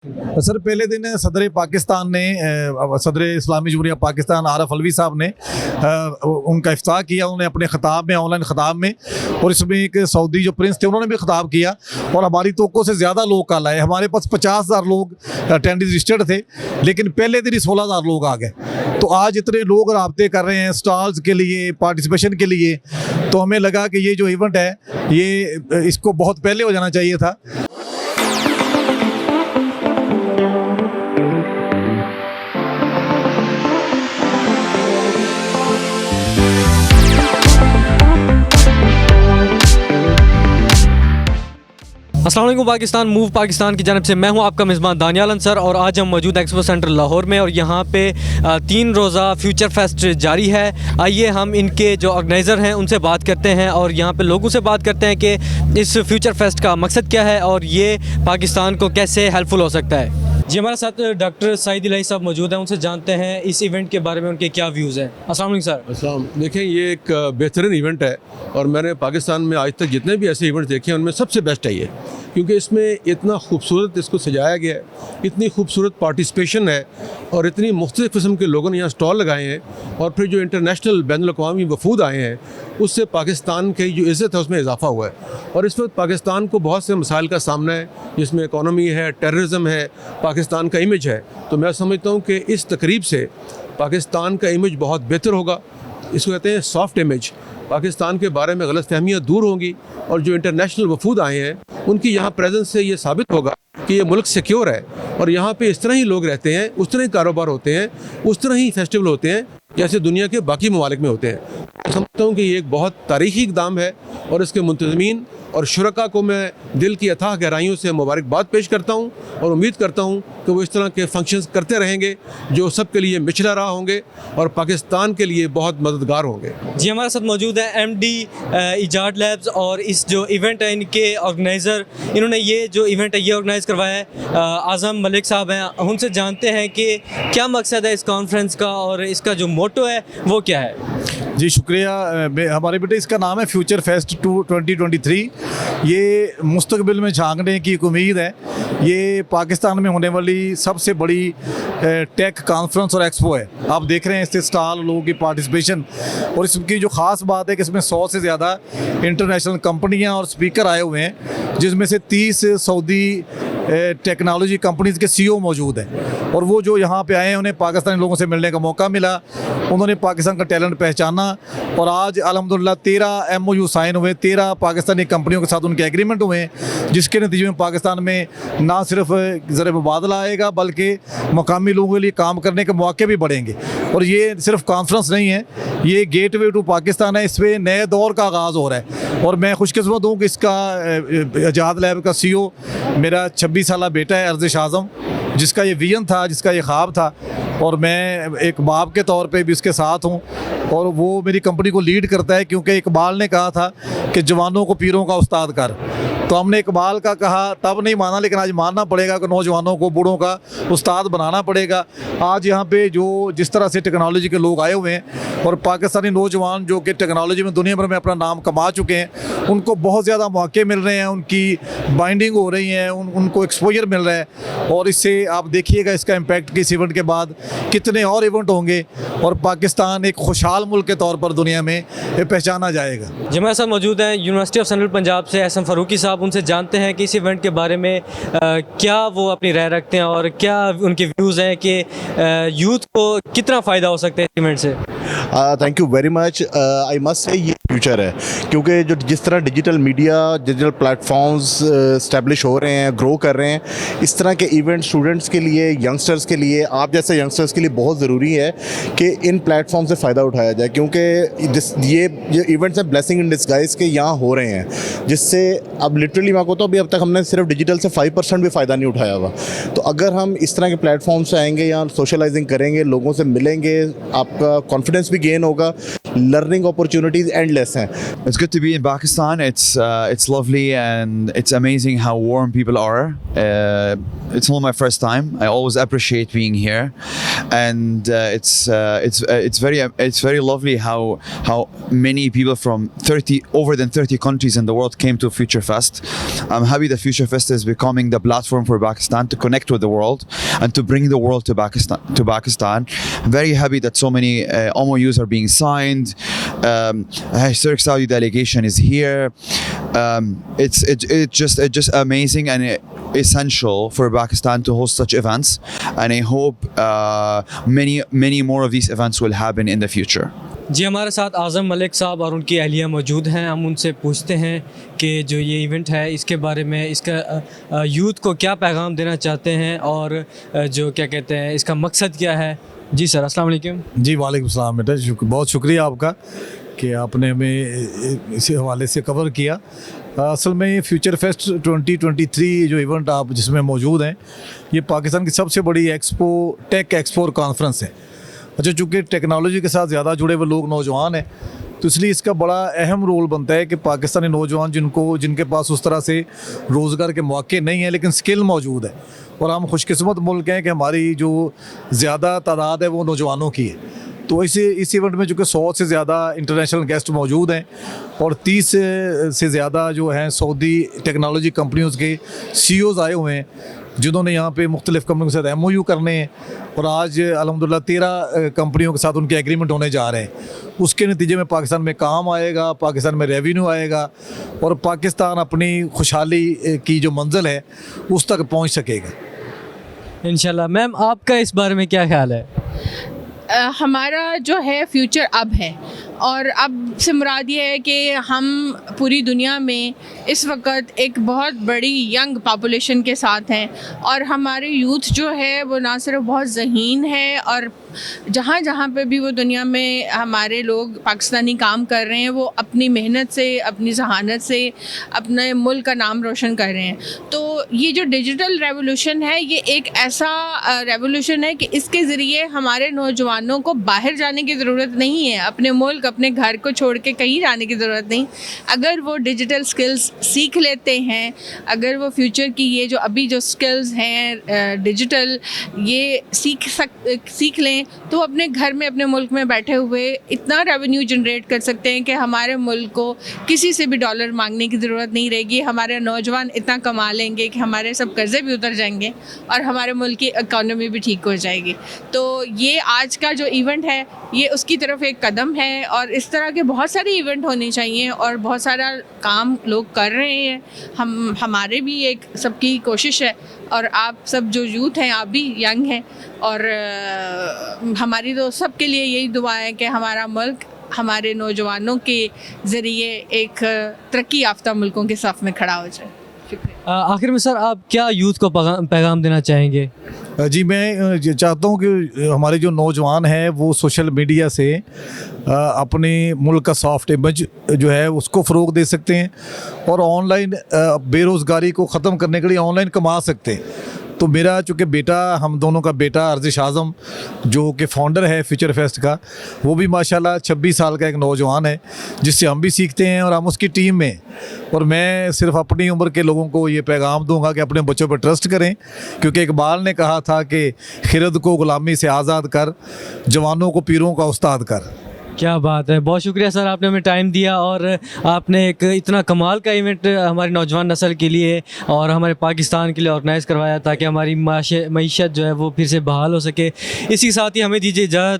Sir पहले दिन सदर पाकिस्तान ने सदर इस्लामी जमहूरिया पाकिस्तान आरफ अलवी साहब ने उनका इफ्ताह किया। उन्होंने अपने ख़िताब में, ऑनलाइन ख़िताब में, और इसमें एक सऊदी जो प्रिंस थे उन्होंने भी ख़िताब किया और हमारी तोक़ों से ज़्यादा लोग कल आए। हमारे पास 50,000 लोग अटेंडेंस रजिस्टर्ड थे, लेकिन पहले दिन ही 16,000 लोग आ गए। तो आज इतने लोग राब्ते कर रहे हैं स्टॉल्स के लिए, पार्टिसिपेशन के लिए, तो हमें लगा कि ये जो इवेंट है ये इसको बहुत पहले हो जाना चाहिए था। अस्सलाम वालेकुम पाकिस्तान, मूव पाकिस्तान की जानब से मैं हूं आपका मेज़बान दानियाल अंसर और आज हम मौजूद एक्सपो सेंटर लाहौर में और यहां पे 3 रोज़ा फ्यूचर फेस्ट जारी है। आइए हम इनके जो ऑर्गेनाइज़र हैं उनसे बात करते हैं और यहां पे लोगों से बात करते हैं कि इस फ्यूचर फेस्ट का मकसद क्या है और ये पाकिस्तान को कैसे हेल्पफुल हो सकता है। जी, हमारे साथ डॉक्टर सईद इलाही साहब मौजूद हैं, उनसे जानते हैं इस इवेंट के बारे में उनके क्या व्यूज़ हैं। अस्सलाम वालेकुम सर। अस्सलाम। देखें, ये एक बेहतरीन इवेंट है और मैंने पाकिस्तान में आज तक जितने भी ऐसे इवेंट देखे हैं उनमें सबसे बेस्ट है ये, क्योंकि इसमें इतना खूबसूरत इसको सजाया गया है, इतनी खूबसूरत पार्टिसिपेशन है और इतनी मुख्तलिफ़ किस्म के लोगों ने यहाँ स्टॉल लगाए हैं और फिर जो इंटरनेशनल बैनुल-अक़वामी वफूद आए हैं उससे पाकिस्तान की जो इज़्ज़त है उसमें इजाफ़ा हुआ है। और इस वक्त पाकिस्तान को बहुत से मसाइल का सामना है, जिसमें इकॉनमी है, टेररिज्म है, पाकिस्तान का इमेज है। तो मैं समझता हूँ कि इस तकरीब से पाकिस्तान का इमेज बहुत बेहतर होगा। इसको कहते हैं सॉफ्ट इमेज। पाकिस्तान के बारे में गलतफहमियाँ दूर होंगी और जो इंटरनेशनल वफूद आए हैं उनकी यहाँ प्रेजेंस से ये साबित होगा कि ये मुल्क सिक्योर है और यहाँ पे इस तरह ही लोग रहते हैं, उस तरह ही कारोबार होते हैं, उस तरह ही फेस्टिवल होते हैं जैसे दुनिया के बाकी ममालिक में होते हैं। मैं समझता हूँ कि ये एक बहुत तारीखी इक़दाम है और इसके मुंतज़मीन और शुरका को मैं दिल की अथाह गहराइयों से मुबारकबाद पेश करता हूँ और उम्मीद करता हूँ कि वो इस तरह के फंक्शंस करते रहेंगे जो सबके लिए मिचला रहा होंगे और पाकिस्तान के लिए बहुत मददगार होंगे। जी, हमारे साथ मौजूद है MD ईजाद लैब्स और इस जो इवेंट है इनके ऑर्गेनाइज़र, इन्होंने ये जो इवेंट है ये ऑर्गेनाइज़ करवाया है। आज़म मलिक साहब हैं, उनसे जानते हैं कि क्या मकसद है इस कॉन्फ्रेंस का और इसका जो मोटो है वो क्या है। जी शुक्रिया। हमारे बेटे इसका नाम है फ्यूचर फेस्ट 2023। ये मुस्तकबिल में झांकने की एक उम्मीद है। ये पाकिस्तान में होने वाली सबसे बड़ी टेक कॉन्फ्रेंस और एक्सपो है। आप देख रहे हैं इससे स्टॉल, लोगों की पार्टिसिपेशन, और इसकी जो ख़ास बात है कि इसमें 100 से ज़्यादा इंटरनेशनल कंपनियां और स्पीकर आए हुए हैं, जिसमें से 30 सऊदी टेक्नोलॉजी कंपनीज़ के CEO मौजूद हैं। और वो जो यहाँ पे आए हैं उन्हें पाकिस्तानी लोगों से मिलने का मौका मिला, उन्होंने पाकिस्तान का टैलेंट पहचाना और आज अल्हम्दुलिल्लाह 13 MOU साइन हुए, 13 पाकिस्तानी कंपनियों के साथ उनके एग्रीमेंट हुए हैं, जिसके नतीजे में पाकिस्तान में ना सिर्फ ज़र मुबादला आएगा बल्कि मकामी लोगों के लिए काम करने के मौके भी बढ़ेंगे। और ये सिर्फ कॉन्फ्रेंस नहीं है, ये गेटवे टू पाकिस्तान है। इस पर नए दौर का आगाज़ हो रहा है और मैं खुशकिस्मत हूँ कि इसका ईजाद लैब का CEO मेरा 26 साला बेटा है अर्ज़िश आज़म, जिसका ये विजन था, जिसका ये ख्वाब था, और मैं एक बाप के तौर पे भी उसके साथ हूँ और वो मेरी कंपनी को लीड करता है, क्योंकि इकबाल ने कहा था कि जवानों को पीरों का उस्ताद कर। तो हमने इकबाल का कहा तब नहीं माना, लेकिन आज मानना पड़ेगा कि नौजवानों को बूढ़ों का उस्ताद बनाना पड़ेगा। आज यहाँ पे जो जिस तरह से टेक्नोलॉजी के लोग आए हुए हैं और पाकिस्तानी नौजवान जो कि टेक्नोलॉजी में दुनिया भर में अपना नाम कमा चुके हैं, उनको बहुत ज़्यादा मौके मिल रहे हैं, उनकी बाइंडिंग हो रही है, उनको एक्सपोजर मिल रहा है। और इससे आप देखिएगा इसका इम्पैक्ट कि इस इवेंट के बाद कितने और इवेंट होंगे और पाकिस्तान एक खुशहाल मुल्क के तौर पर दुनिया में पहचाना जाएगा। जी, हमारे साथ मौजूद हैं यूनिवर्सिटी ऑफ सेंट्रल पंजाब से SM फ़ारूकी साहब, उनसे जानते हैं कि इस इवेंट के बारे में क्या वो अपनी राय रखते हैं और क्या उनके व्यूज़ हैं कि यूथ को कितना फ़ायदा हो सकता है इस इवेंट से। Thank you very much. I must say ये फ्यूचर है, क्योंकि जो जिस तरह digital media, digital platforms establish हो रहे हैं, ग्रो कर रहे हैं, इस तरह के इवेंट स्टूडेंट्स के लिए, यंगस्टर्स के लिए, आप जैसे यंगस्टर्स के लिए बहुत ज़रूरी है कि इन प्लेटफॉर्म से फ़ायदा उठाया जाए, क्योंकि ये जो इवेंट्स हैं ब्लेसिंग इन डिस्गाइज के यहाँ हो रहे हैं, जिससे अब लिटरली मैं कहता हूँ अभी अब तक हमने सिर्फ डिजिटल से 5% भी फ़ायदा नहीं उठाया हुआ। तो अगर हम इस तरह के प्लेटफॉर्म से आएंगे या सोशलाइजिंग करेंगे, लोगों से मिलेंगे, आपका कॉन्फिडेंस भी गेन होगा, लर्निंग अपॉर्चुनिटीज़ एंडलेस हैं। It's good to be in Pakistan. It's lovely and it's amazing how warm people are. It's not my first time. I always appreciate being here, and it's very lovely how many people from over than 30 countries in the world came to Future Fest. I'm happy that Future Fest is becoming the platform for Pakistan to connect with the world and to bring the world to Pakistan. I'm very happy that so many MOUs are being signed. Historic Saudi delegation is here. It's just amazing and essential for Pakistan to host such events, and I hope many more of these events will happen in the future. जी, हमारे साथ आज़म मलिक साहब और उनकी अहलिया मौजूद हैं। हम उनसे पूछते हैं कि जो ये इवेंट है इसके बारे में, इसका यूथ को क्या पैगाम देना चाहते हैं और जो क्या कहते हैं इसका मकसद क्या है। जी सर, अस्सलाम वालेकुम। जी वालेकुम सलाम बेटा, बहुत शुक्रिया आपका कि आपने हमें इसी हवाले से कवर किया। असल में ये फ्यूचर फेस्ट 2023 जो इवेंट आप जिसमें मौजूद हैं, ये पाकिस्तान की सबसे बड़ी टेक एक्सपो और कॉन्फ्रेंस है। अच्छा, चूँकि टेक्नोलॉजी के साथ ज़्यादा जुड़े हुए लोग नौजवान हैं, तो इसलिए इसका बड़ा अहम रोल बनता है कि पाकिस्तानी नौजवान जिनके पास उस तरह से रोज़गार के मौके नहीं हैं लेकिन स्किल मौजूद है, और हम खुशकिस्मत मुल्क हैं कि हमारी जो ज़्यादा तादाद है वो नौजवानों की है। तो इस इवेंट में चूँकि 100 से ज़्यादा इंटरनेशनल गेस्ट मौजूद हैं और 30 से ज़्यादा जो हैं सऊदी टेक्नोलॉजी कंपनियों के CEOs आए हुए हैं, जिन्होंने यहाँ पे मुख्तलिफ़ कंपनियों के साथ MOU करने हैं, और आज अल्हम्दुलिल्लाह 13 कंपनियों के साथ उनके एग्रीमेंट होने जा रहे हैं। उसके नतीजे में पाकिस्तान में काम आएगा, पाकिस्तान में रेवेन्यू आएगा, और पाकिस्तान अपनी खुशहाली की जो मंजिल है उस तक पहुँच सकेगा इंशाल्लाह। मैम, आपका इस बारे में क्या ख्याल है? हमारा जो है फ्यूचर अब है, और अब से मुराद ये है कि हम पूरी दुनिया में इस वक्त एक बहुत बड़ी यंग पॉपुलेशन के साथ हैं, और हमारे यूथ जो है वो ना सिर्फ बहुत ज़हीन है, और जहाँ जहाँ पे भी वो दुनिया में हमारे लोग पाकिस्तानी काम कर रहे हैं वो अपनी मेहनत से, अपनी जहानत से अपने मुल्क का नाम रोशन कर रहे हैं। तो ये जो डिजिटल रेवोल्यूशन है, ये एक ऐसा रेवोल्यूशन है कि इसके ज़रिए हमारे नौजवानों को बाहर जाने की ज़रूरत नहीं है, अपने मुल्क अपने घर को छोड़ के कहीं जाने की ज़रूरत नहीं। अगर वो डिजिटल स्किल्स सीख लेते हैं, अगर वो फ्यूचर की ये जो अभी जो स्किल्स हैं डिजिटल, ये सीख लें, तो अपने घर में अपने मुल्क में बैठे हुए इतना रेवेन्यू जनरेट कर सकते हैं कि हमारे मुल्क को किसी से भी डॉलर मांगने की ज़रूरत नहीं रहेगी। हमारे नौजवान इतना कमा लेंगे कि हमारे सब कर्ज़े भी उतर जाएंगे और हमारे मुल्क की इकॉनमी भी ठीक हो जाएगी। तो ये आज का जो इवेंट है ये उसकी तरफ एक कदम है, और इस तरह के बहुत सारे इवेंट होने चाहिए, और बहुत सारा काम लोग कर रहे हैं। हमारे भी एक सबकी कोशिश है, और आप सब जो यूथ हैं, आप भी यंग हैं, और हमारी तो सबके लिए यही दुआ है कि हमारा मुल्क हमारे नौजवानों के ज़रिए एक तरक्की याफ्ता मुल्कों के साथ में खड़ा हो जाए। शुक्रिया। आखिर में सर, आप क्या यूथ को पैगाम देना चाहेंगे? जी, मैं चाहता हूँ कि हमारे जो नौजवान हैं वो सोशल मीडिया से अपने मुल्क का सॉफ्ट इमेज जो है उसको फ़रोग दे सकते हैं, और ऑनलाइन बेरोज़गारी को ख़त्म करने के लिए ऑनलाइन कमा सकते हैं। तो मेरा चूँकि बेटा, हम दोनों का बेटा अर्जिश आज़म जो कि फाउंडर है फ्यूचर फेस्ट का, वो भी माशाल्लाह 26 साल का एक नौजवान है जिससे हम भी सीखते हैं और हम उसकी टीम में। और मैं सिर्फ अपनी उम्र के लोगों को ये पैगाम दूंगा कि अपने बच्चों पर ट्रस्ट करें, क्योंकि इकबाल ने कहा था कि खिरद को ग़ुलामी से आज़ाद कर, जवानों को पीरों का उस्ताद कर। क्या बात है, बहुत शुक्रिया सर, आपने हमें टाइम दिया और आपने एक इतना कमाल का इवेंट हमारी नौजवान नस्ल के लिए और हमारे पाकिस्तान के लिए ऑर्गेनाइज़ करवाया ताकि हमारी मईशत जो है वो फिर से बहाल हो सके। इसी साथ ही हमें दीजिए इजाज़त।